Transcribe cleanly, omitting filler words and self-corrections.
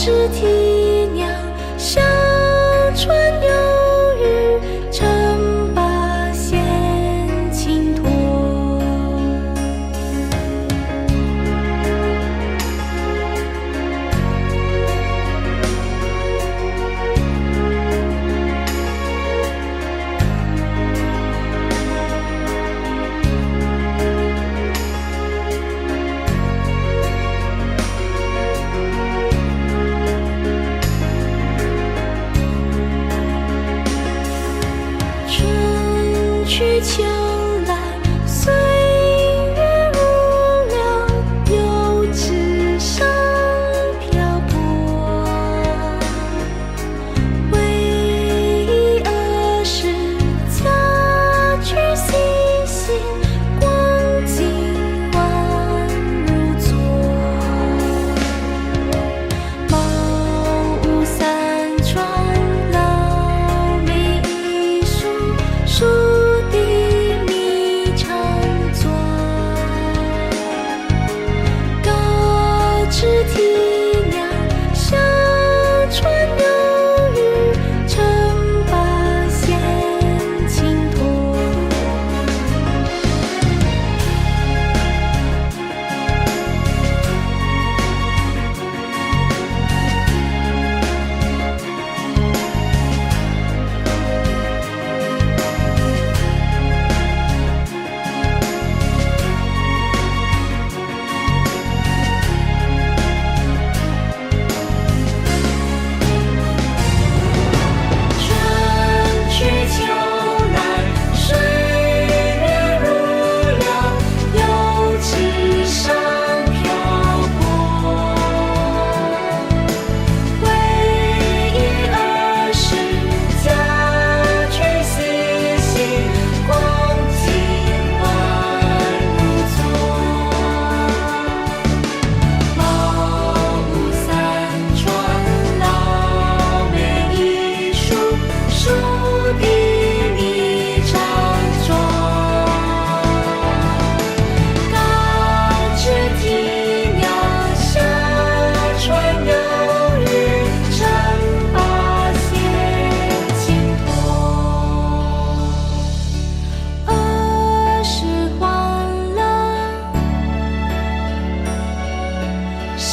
知啼鸟，小船游于城坝献青托。春去秋来，岁月如流，游纸上漂泊。回忆儿时家居细细，光景宛如昨。茅屋三川，老梅一树，树底觅长作。高知啼鸟，小船游于城坝献青托。春去秋来，岁月如流，游纸上漂泊。回忆儿时家居细细，光景宛如昨。茅屋三川，老梅一树，树底觅长作。高知啼鸟，小船游于城坝献青托。儿时欢乐，时